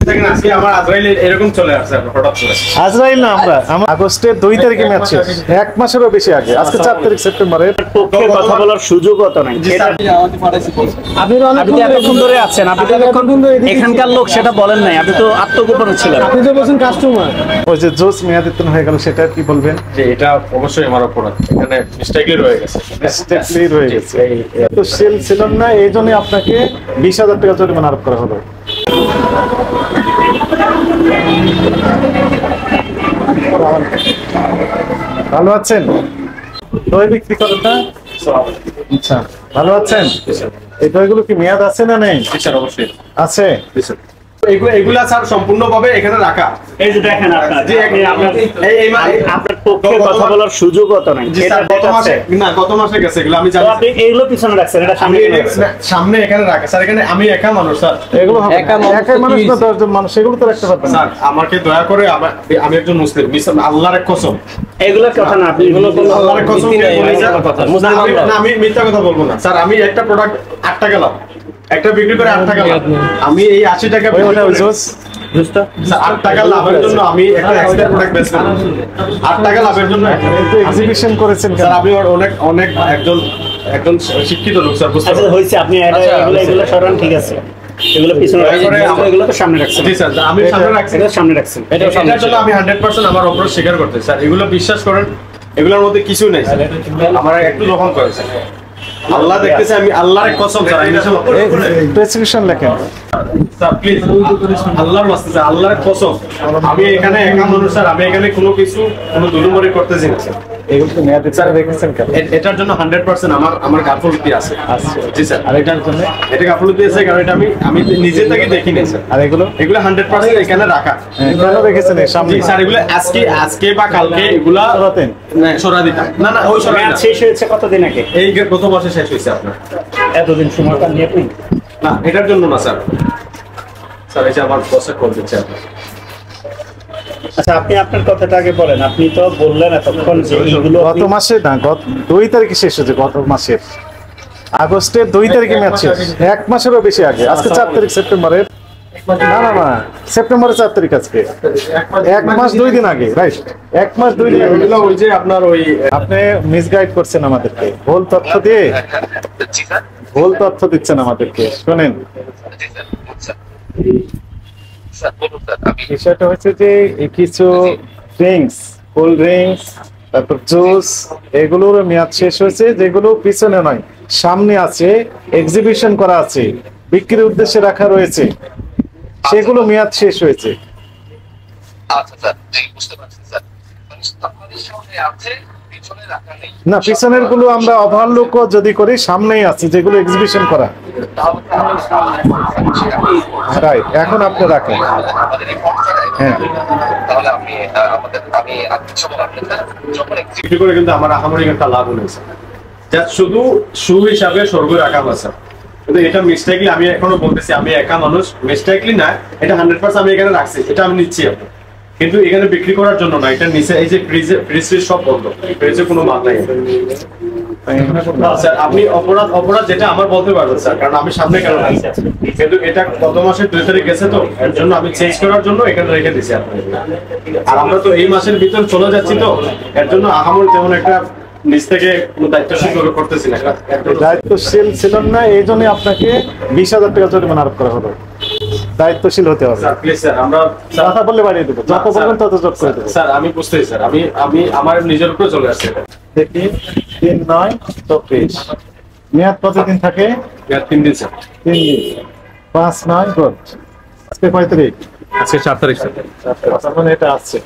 আজকে আমার আজরাইল এরকম চলে আসছে হঠাৎ করে। আজরাইল না, আমরা আগস্টের 2 তারিখে ম্যাচ শেষ, 1 মাসেরও বেশি আগে। আজকে 4 তারিখ সেপ্টেম্বরের। পক্ষে কথা বলার সুযোগও তো নাই। আপনি তো এতক্ষণ ধরে আছেন, আপনি তো এখানকার লোক সেটা বলেন নাই, আপনি তো আত্মগোপনে ছিলেন। আপনি যে বলছেন কাস্টমার, ওই যে জোস মেয়াদোত্তীর্ণ হয়ে গেল, সেটা কি বলবেন? যে এটা অবশ্যই আমার অপরাধ, এখানে মিস্টেকলি রয়ে গেছে। মিস্টেকলি রয়ে গেছে, তো সেল ছিলেন না, এই জন্য আপনাকে 20,000 টাকা জরিমানা আরোপ করা হলো। ভালো আছেন? দই বিক্রি করেন না? আচ্ছা, ভালো আছেন? এই দইগুলো কি মেয়াদ আছে না নেই? স্যার অবশ্যই আছে। এগুলা স্যার সম্পূর্ণভাবে এখানে রাখা। এই যে দেখেন আপনার যে আপনার পক্ষে কথা বলার সুযোগও তো নাই। গত মাসে গেছে এগুলো, আমি জানি। আপনি এগুলো পিছনে রাখছেন, এটা সামনে এখানে রাখা স্যার। এখানে আমি একা মানুষ স্যার, এগুলো একা মানুষ না 10 জন মানুষ, এগুলো তো রাখতে পারবেন স্যার। আমাকে দয়া করে, আমি একজন মুসলিম, আল্লাহর কসম এগুলো কথা না, আপনি এগুলো আল্লাহর কসম আমি মিথ্যা কথা বলবো না স্যার। আমি একটা প্রোডাক্ট 8 টাকা লাভ, একটা বিক্রি করে 8 টাকা লাভ। আমি এই 80 টাকা 8 টাকা লাভের জন্য আমি একটা এক্সট্রা প্রোডাক্ট বেচ করব। 8 টাকা লাভের জন্য এক্সিবিশন করেছেন স্যার। আপনি অনেক একজন শিক্ষিত লোক স্যার, বুঝতে পারছেন? হইছে, আপনি এগুলো সরান, ঠিক আছে। এগুলো পিছনে এগুলো তো সামনে রাখছেন। জি স্যার, আমি সামনে রাখছি, এটা সামনে রাখছেন। এটার জন্য আমি 100% আমার অপরাধ স্বীকার করতে স্যার। এগুলো বিশ্বাস করেন, এগুলোর মধ্যে কিছু নেই স্যার। আমার একটু যখন করেছে আল্লাহ দেখতেছে, আমি আল্লাহর কসম স্যার। প্রেসক্রিপশন লেখেন স্যার, প্লিজ আল্লাহর ওয়াস্তে স্যার, আল্লাহর কসম। আমি এখানে একা মানুষ স্যার, আমি এখানে কোনো দুলুমরি করতেছি না স্যার। এগুলো তো মেয়াদ স্যার রেখেছেন কেন? এটার জন্য 100% আমার গাফলতি আছে। জি স্যার। আর এটার জন্য এটা গাফলতি আছে, কারণ এটা আমি নিজে থেকে দেখি না স্যার। আর এগুলো 100% এখানে রাখা। কেন রেখেছেন সামনে? স্যার এগুলো আজকে বা কালকে এগুলা সরাতেন না, সরা দিতাম না। ওই সরা শেষ হয়েছে কতদিন আগে? এই গত মাসে শেষ হয়েছে আপনার। এতদিন সময় পান নিয়ে আপনি? না, এটার জন্য না স্যার। স্যার এই যে আমার বসে কল দিচ্ছে আপনার। আচ্ছা, আপনি আপনার কথাটা আগে বলেন। আপনি তো বললেন এতক্ষণ যে এইগুলো গত মাসে না, গত 2 তারিখে শেষ হয়েছে। গত মাসের আগস্টের 2 তারিখে ম্যাচ শেষ, 1 মাসেরও বেশি আগে। আজকে 4 তারিখ সেপ্টেম্বরের। না, সেপ্টেম্বরের 4 তারিখ আজকে। 1 মাস 2 দিন আগে, রাইট? 1 মাস 2 দিন আগে। ওই যে আপনার আপনি মিসগাইড করছেন আমাদেরকে, ভুল তথ্য দিচ্ছেন আমাদেরকে। শোনেন, বিষয়টা হচ্ছে যে কিছু ড্রিঙ্কস, কোল্ড ড্রিঙ্কস, তারপর জুস, এগুলোর মেয়াদ শেষ হয়েছে। যেগুলো পিছনে নয়, সামনে আছে, এক্সিবিশন করা আছে, বিক্রির উদ্দেশ্যে রাখা রয়েছে, সেগুলো মেয়াদ শেষ হয়েছে। না, পিছনের গুলো আমরা ওভারলুক যদি করি, সামনেই আছে যেগুলো এক্সিবিশন করা। রাইট, এখন আপনি রাখেন। হ্যাঁ, বিক্রি করে কিন্তু আমার আহামরি একটা লাভ হয়েছে। শুধু শু হিসাবে স্বর্গ রাখা হয়েছে, কিন্তু এটা মিস্টেকলি, আমি এখনো বলতেছি, আমি একা মানুষ, মিস্টেকলি না, এটা 100% আমি এখানে রাখছি, এটা আমি নিচ্ছি। কিন্তু এখানে বিক্রি করার জন্য না, এটা নিচে এই যে ফ্রিজ সব বন্ধ, ফ্রিজে কোনো মাল নাই স্যার। আপনি অপরাধ যেটা আমার বলতে পারবেন স্যার, কারণ আমি সামনে কেন রাখছি। কিন্তু এটা গত মাসের 2 তারিখ গেছে, তো এর জন্য আমি চেঞ্জ করার জন্য এখানে রেখে দিচ্ছি। আর আমরা তো এই মাসের ভিতর চলে যাচ্ছি, তো এর জন্য আহামরি তেমন একটা নিজ থেকে কোনো দায়িত্বশীল করতেছি না। দায়িত্বশীল ছিলেন না, এই জন্য আপনাকে 20,000 টাকা জরিমানা আরোপ করা হলো। দায়িত্বশীল হতে হবে স্যার, প্লিজ স্যার। আমরা কথা বললে বাড়িয়ে দেবো, যত বলবেন তত যোগ করে দেবো স্যার। আমি বুঝতেছি স্যার, আমি আমার নিজের উপরে চলে আসছে। দেখি 3-9-24 মেয়াদ কতদিন থাকে? 3 দিন স্যার। 3 দিন। 5-9 গুড। আজকে কয় তারিখ? আজকে 4 তারিখ স্যার। মানে এটা আসছে।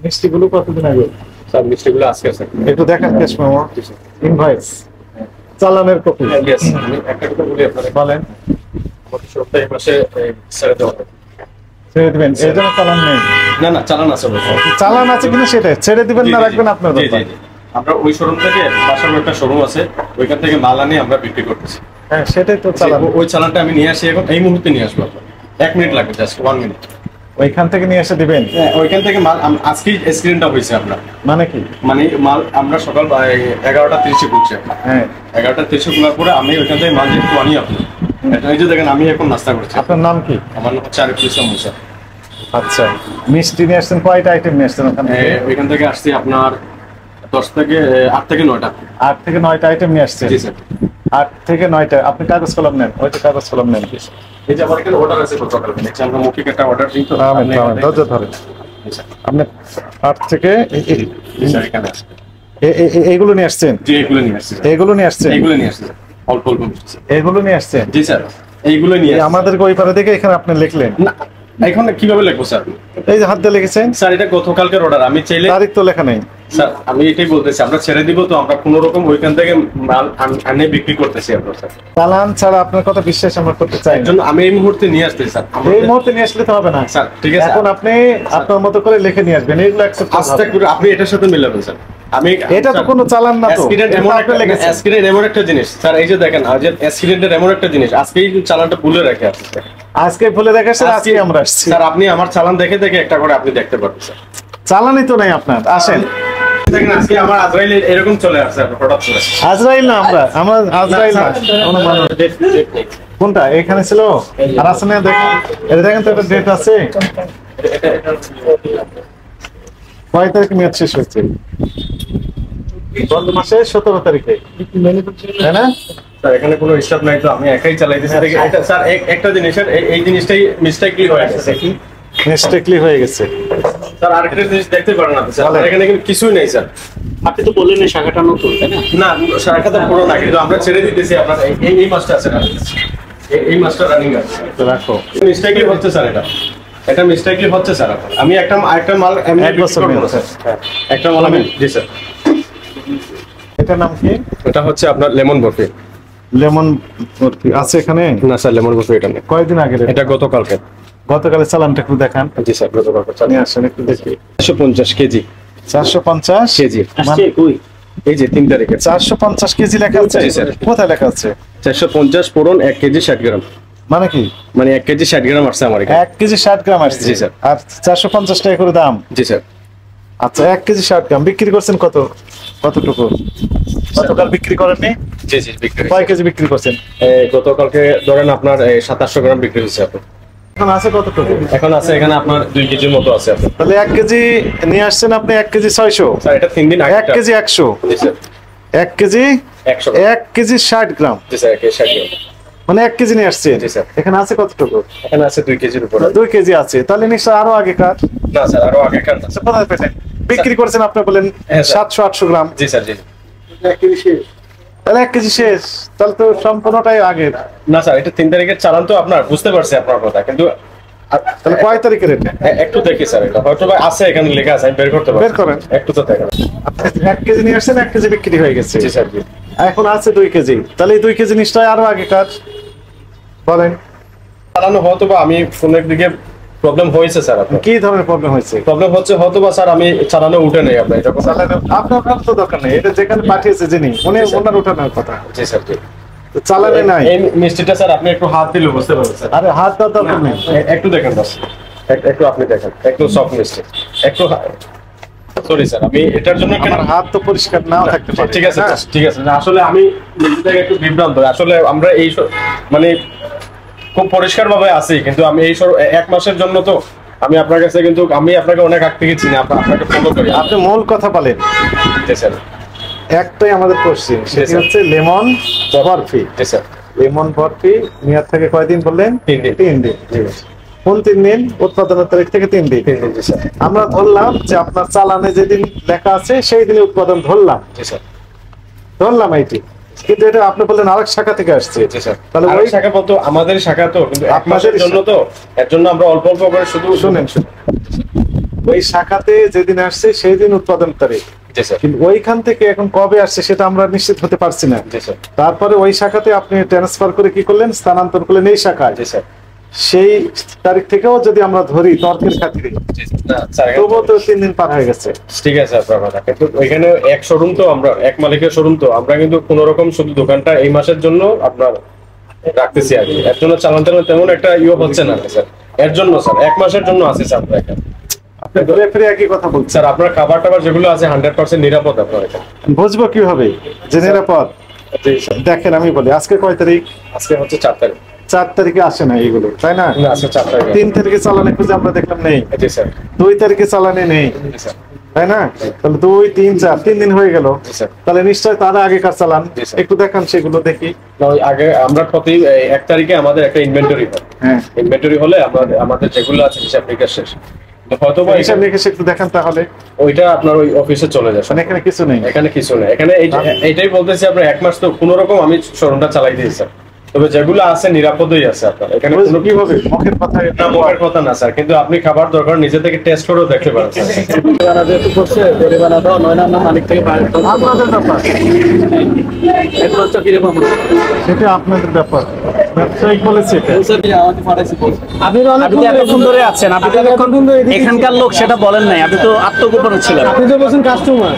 মিষ্টিগুলো কতদিন আগে? স্যার মিষ্টিগুলো আজকে স্যার। একটু দেখেন ক্যাশ মেমো, ইনভয়েস, চালানের কপি। ইয়েস, আমি একটা কথা বলি আপনাদের। বলেন। এই মাসে ছেড়ে দেওয়া হবে। ছেড়ে দিবেন? এই জন্য চালান নেই? না, চালান আছে। চালান আছে কিন্তু সেটা ছেড়ে দিবেন না রাখবেন আপনার ব্যাপার। আমরা ওই শোরুম থেকে, বাসার একটা শোরুম আছে, ওইখান থেকে মাল আনি আমরা বিক্রি করতেছি। হ্যাঁ, সেটাই তো চালান। ওই চালানটা আমি নিয়ে আসি, এখন এই মুহূর্তে নিয়ে আসবো। 1 মিনিট লাগবে, জাস্ট 1 মিনিট। ওইখান থেকে নিয়ে এসে দিবেন? হ্যাঁ, ওইখান থেকে মাল আজকেই স্ক্রিনটা হয়েছে আপনার। মানে কি? মানে মাল আমরা সকাল 11:30 খুলছি। হ্যাঁ, 11:30 খোলার পরে আমি ওইখান থেকে মাল যেহেতু আনি, আপনি এই যে দেখেন আমি এখন নাস্তা করছি। আপনার নাম কি? আমার নাম হচ্ছে আরিফুল ইসলাম মুসা। আচ্ছা, মিষ্টি নিয়ে আসছেন, কয়টা আইটেম নিয়ে আসছেন ওখান থেকে? ওইখান থেকে আসছি আপনার 8 থেকে 9টা। 8 থেকে 9টা আইটেম নিয়ে আসছেন? জি স্যার। 8 থেকে 9টা। আপনি কাগজ কলম নেন, ওইটা কাগজ কলম নেন। এই যে আমার এখানে অর্ডার আছে গতকাল, দেখছি আমরা মৌখিক একটা অর্ডার দিই তো। ধৈর্য ধরেন। আপনি 8 থেকে এখানে আছে। এইগুলো নিয়ে আসছেন? জি এগুলো নিয়ে আসছি। এগুলো নিয়ে আসছেন? এগুলো নিয়ে আসছি অল্প অল্প মিষ্টি। এগুলো নিয়ে আসছেন? জি স্যার এইগুলো নিয়ে আমাদেরকে ওই পারে দেখে এখানে আপনি লিখলেন না, এখন কিভাবে লিখবো স্যার? এই যে হাত দিয়ে লিখেছেন। স্যার এটা গতকালকের অর্ডার, আমি চাইলে তারিখ তো লেখা নেই। স্যার আমি এটাই বলতেছি, আমরা ছেড়ে দিব তো, আমরা কোনো রকম ওইখান থেকে মাল আনে বিক্রি করতেছি আপনার স্যার। চালান ছাড়া আপনার কথা বিশ্বাস আমরা করতে চাই এর না। জন্য আমি এই মুহূর্তে নিয়ে আসতেছি স্যার। এই মুহূর্তে নিয়ে আসলে তো হবে না স্যার ঠিক আছে, এখন আপনি আপনার মতো করে লিখে নিয়ে আসবেন, এগুলো অ্যাকসেপ্ট আস্তে করে আপনি এটার সাথে মিলাবেন স্যার। আমি এটা তো কোনো চালান না তো, অ্যাক্সিডেন্ট এমন একটা অ্যাক্সিডেন্ট এমন একটা জিনিস স্যার, এই যে দেখেন আজ অ্যাক্সিডেন্টের এমন একটা জিনিস, আজকেই চালানটা ভুলে রাখে আপনি স্যার। আজকে বলে দেখাচ্ছেন, আজকে আমরা আসছি স্যার। আপনি আমার চালান দেখে দেখে একটা করে আপনি দেখতে পারবেন স্যার। চালানই তো নাই আপনার। আসেন, দেখেন আজকে আমার আজরাইল এরকম চলে আসছে আপনার হঠাৎ করে। আজরাইল না আমরা আজরাইল না। কোনো মানুষ ডেট নেই। কোনটা এখানে ছিল আর আছে না? দেখেন এটা, দেখেন তো একটা ডেট আছে। কয় তারিখে মেয়াদ শেষ হয়েছে? গত মাসে 17 তারিখে, তাই না? স্যার এখানে কোনো হিসাব নাই তো, আমি একাই চালাইতেছি। এটা স্যার একটা জিনিসের এই জিনিসটাই মিস্টেকলি হয়ে গেছে। মিস্টেকলি হয়ে গেছে স্যার আরেকটা জিনিস দেখতে পারেন আপনি স্যার, আমার এখানে কিন্তু কিছুই নেই স্যার। আপনি তো বললেন এই শাখাটা নতুন, তাই না? না শাখাটা পুরো না, কিন্তু আমরা ছেড়ে দিতেছি আপনার এই মাসটা আছে না, এই মাসটা রানিং আছে। রাখো। মিস্টেকলি হচ্ছে স্যার, এটা মিস্টেকলি হচ্ছে স্যার। আমি একটা মাল এমনি এক বছর বিক্রি করবো না, স্যার। হ্যাঁ, একটা মাল আমি জি স্যার। এটার নাম কি? এটা হচ্ছে আপনার লেমন বরফি। লেমন বরফি আছে এখানে? না স্যার লেমন বরফি এটা নেই। কয়দিন আগে? এটা গতকালকে। গতকালের চালানটা একটু দেখান। জি স্যার গতকালকে। নিয়ে আসেন একটু দেখি। 450 কেজি। 450 কেজি। আসছে কই? এই যে 3 তারিখে 450 কেজি লেখা আছে? জি, স্যার। কোথায় লেখা আছে? 450 পূরণ 1 কেজি 60 গ্রাম। মানে কি? মানে 1 কেজি 60 গ্রাম আসছে আমার এখানে। 1 কেজি 60 গ্রাম আসছে? জি, স্যার। আর 450 টাকা করে দাম? জি স্যার। আচ্ছা, 1 কেজি 60 গ্রাম বিক্রি করছেন কতটুকু? গতকাল বিক্রি করেননি? জি জি বিক্রি কয় কেজি বিক্রি করছেন? গতকালকে ধরেন আপনার 2700 গ্রাম বিক্রি হয়েছে আপনার। এখন আছে কতটুকু? এখন আছে এখানে আপনার 2 কেজির মতো আছে আপনার। তাহলে 1 কেজি নিয়ে আসছেন আপনি, 1 কেজি 600। স্যার এটা 3 দিন আগে 1 কেজি 100। জি স্যার। 1 কেজি 100 1 কেজি 60 গ্রাম, জি স্যার 1 কেজি 60 গ্রাম। মানে 1 কেজি নিয়ে আসছেন। জি, স্যার। এখানে আছে কতটুকু? এখানে আছে 2 কেজির উপরে। 2 কেজি আছে, তাহলে নিশ্চয় আরো আগেকার। না স্যার আরো আগে কার না। কোথায় পেতেন? বিক্রি করছেন আপনি বলেন হ্যাঁ, স্যার। 700-800 গ্রাম। জি স্যার জি। তাহলে 1 কেজি শেষ, তাহলে তো সম্পূর্ণটাই আগের। না স্যার এটা 3 তারিখের চালান তো আপনার, বুঝতে পারছি আপনার কথা, কিন্তু তাহলে কয় তারিখের এটা? একটু দেখি স্যার, এটা হয়তো বা আছে এখানে লেখা আছে, আমি বের করতে পারবো। বের করেন। একটু তো দেখেন। আপনি 1 কেজি নিয়ে আসছেন, 1 কেজি বিক্রি হয়ে গেছে। জি স্যার জি। এখন আছে 2 কেজি, তাহলে এই 2 কেজি নিশ্চয় আরো আগেকার। বলেন চালানো হয়তো বা আমি কোন একদিকে প্রবলেম হয়েছে স্যার আপনার। কি ধরনের প্রবলেম হয়েছে? প্রবলেম হচ্ছে হয়তো বা স্যার আমি চালানো উঠে নেই আপনার, এটা কথা। আপনার তো দরকার নেই, এটা যেখানে পাঠিয়েছে যিনি উনি ওনার উঠানোর কথা, জি স্যার জি। তো চালানে নাই। এই মিষ্টিটা স্যার আপনি একটু হাত দিলে বুঝতে পারবেন স্যার। আরে হাত দেওয়ার দরকার নেই। একটু দেখেন বাস, একটু আপনি দেখেন, একটু সফট মিষ্টি, একটু। সরি স্যার, আমি এটার জন্য কেন আমার হাত তো পরিষ্কার নাও থাকতে পারে। ঠিক আছে হ্যাঁ। ঠিক আছে। না, আসলে আমি নিজে থেকে একটু বিভ্রান্ত, আসলে আমরা এই মানে খুব পরিষ্কার ভাবে আছি, কিন্তু আমি এই 1 মাসের জন্য তো আমি আপনার কাছে, কিন্তু আমি আপনাকে অনেক আগ থেকে চিনি, আপনাকে ফলো করি। আপনি মূল কথা বলেন। জি স্যার। একটাই আমাদের কোশ্চেন, সেটা স্যার। হচ্ছে লেমন বরফি। জি স্যার। লেমন বরফি মেয়াদ থেকে কয়দিন বললেন? 3 দিন। 3 দিন। কোন 3 দিন? উৎপাদনের তারিখ থেকে 3 দিন। 3 দিন জি স্যার। আমরা ধরলাম যে আপনার চালানে যেদিন লেখা আছে সেই দিনে উৎপাদন ধরলাম, জি স্যার। ধরলাম এইটি, কিন্তু এটা আপনি বললেন আরেক শাখা থেকে আসছে। জি স্যার। তাহলে আর ওই শাখা বলতো আমাদের শাখা তো, কিন্তু 1 মাসের আপনাদের জন্য তো, এর জন্য আমরা অল্প অল্প করে শুধু শুনেন, ওই শাখাতে যেদিন আসছে সেই দিন উৎপাদন তারিখ, জি স্যার। কিন্তু ওইখান থেকে এখন কবে আসছে সেটা আমরা নিশ্চিত হতে পারছি না। জি স্যার। তারপরে ওই শাখাতে আপনি ট্রান্সফার করে কি করলেন? স্থানান্তর করলেন এই শাখায়। জি স্যার। সেই তারিখ থেকেও যদি আমরা ধরি তর্কের খাতিরে, জি স্যার। না স্যার, তবুও তো 3 দিন পার হয়ে গেছে। ঠিক আছে আপনার কথা, কিন্তু ওইখানে এক শোরুম তো, আমরা এক মালিকের শোরুম তো, আমরা কিন্তু কোন রকম শুধু দোকানটা এই মাসের জন্য আপনার রাখতেছি আর কি, এর জন্য চালান তেমন একটা হচ্ছে না স্যার। এর জন্য স্যার 1 মাসের জন্য আছে স্যার আপনার এখানে। আপনি ঘুরে ফিরে একই কথা বলছেন। স্যার আপনার খাবার টাবার যেগুলো আছে 100% নিরাপদ আপনার এখানে। বুঝবো কিভাবে যে নিরাপদ? জি স্যার। দেখেন আমি বলি, আজকে কয় তারিখ? আজকে হচ্ছে 4 তারিখ। 4 তারিখে আসে না এগুলো, তাই না? না স্যার 4 তারিখে। 3 তারিখে চালানি খুঁজে আমরা দেখলাম নেই, জি স্যার। 2 তারিখে চালানি নেই, জি স্যার। তাই না? তাহলে 2, 3, 4 3 দিন হয়ে গেল। জি স্যার। তাহলে নিশ্চয় তার আগেকার চালান জি স্যার। একটু দেখান, সেগুলো দেখি। না, ওই আগে আমরা প্রতি 1 তারিখে আমাদের একটা ইনভেন্টরি হয়। হ্যাঁ, ইনভেন্টরি হলে আমাদের যেগুলো আছে হিসাব নিকাশ শেষ। তো হয়তো বা হিসাব নিকেশ একটু দেখান তাহলে। ওইটা আপনার ওই অফিসে চলে যায়। মানে এখানে কিছু নেই। এখানে কিছু নেই, এখানে এইটাই বলতেছি আপনার 1 মাস তো কোনো রকম আমি শোরুমটা চালাই দিয়েছি স্যার। তবে যেগুলো আছে নিরাপদই আছে আপনার এখানে। কোনো কিভাবে মুখের কথা? না, মুখের কথা না স্যার, কিন্তু আপনি খাবার দরকার নিজে থেকে টেস্ট করেও দেখতে পারেন স্যার। আপনাদের ব্যাপার, সেটা আপনাদের ব্যাপার, ব্যবসায়িক বলেছে এটা। আপনি তো এতক্ষণ ধরে আছেন, আপনি তো এতক্ষণ এখানকার লোক সেটা বলেন নাই, আপনি তো আত্মগোপনে ছিলেন। আপনি তো বলছেন কাস্টমার